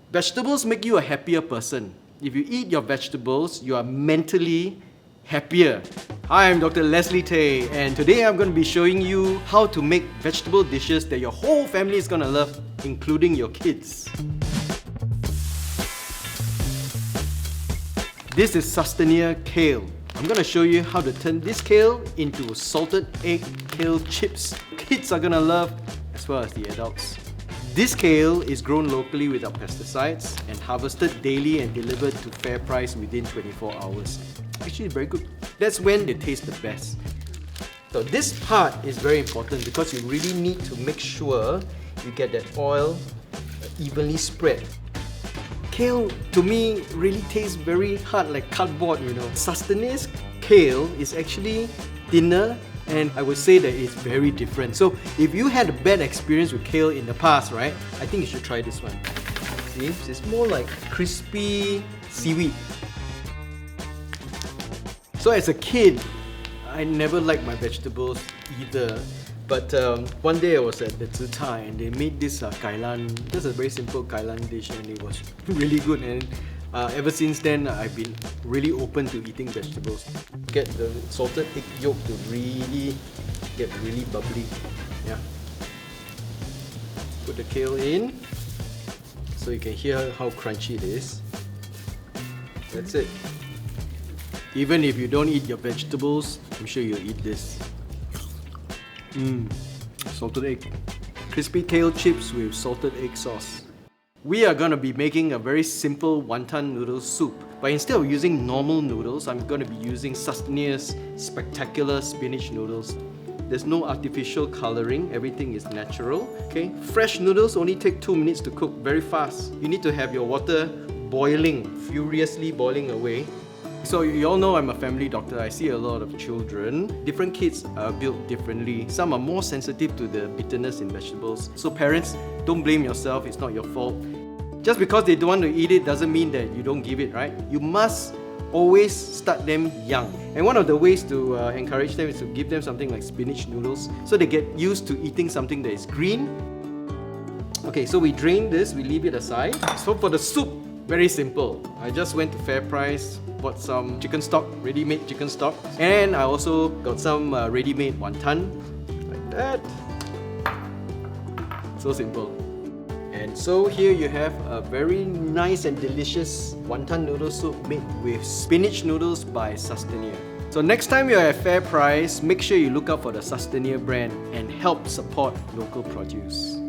Vegetables make you a happier person. If you eat your vegetables, you are mentally happier. Hi, I'm Dr. Leslie Tay, and today I'm going to be showing you how to make vegetable dishes that your whole family is going to love, including your kids. This is Sustenir kale. I'm going to show you how to turn this kale into salted egg kale chips. Kids are going to love, as well as the adults. This kale is grown locally without pesticides and harvested daily and delivered to FairPrice within 24 hours. Actually, very good. That's when they taste the best. So this part is very important because you really need to make sure you get that oil evenly spread. Kale, to me, really tastes very hard like cardboard, you know. Sustenir's kale is actually thinner, and I would say that it's very different. So if you had a bad experience with kale in the past, right, I think you should try this one. See, it's more like crispy seaweed. So as a kid, I never liked my vegetables either. But one day I was at the Zhi Cha and they made this kailan, just a very simple kailan dish, and it was really good. And ever since then, I've been really open to eating vegetables. Get the salted egg yolk to really get really bubbly. Yeah. Put the kale in so you can hear how crunchy it is. That's it. Even if you don't eat your vegetables, I'm sure you'll eat this. Salted egg. Crispy kale chips with salted egg sauce. We are going to be making a very simple wonton noodle soup. But instead of using normal noodles, I'm going to be using Sustenir's spectacular spinach noodles. There's no artificial coloring, everything is natural. Okay, fresh noodles only take 2 minutes to cook, very fast. You need to have your water boiling, furiously boiling away. So you all know I'm a family doctor. I see a lot of children. Different kids are built differently. Some are more sensitive to the bitterness in vegetables. So parents, don't blame yourself, it's not your fault. Just because they don't want to eat it doesn't mean that you don't give it, right? You must always start them young. And one of the ways to encourage them is to give them something like spinach noodles so they get used to eating something that is green. Okay, so we drain this, we leave it aside. So for the soup, very simple. I just went to FairPrice, bought some chicken stock, ready-made chicken stock, and I also got some ready-made wonton, like that. So simple. And so here you have a very nice and delicious wonton noodle soup made with spinach noodles by Sustenir. So next time you're at FairPrice, make sure you look out for the Sustenir brand and help support local produce.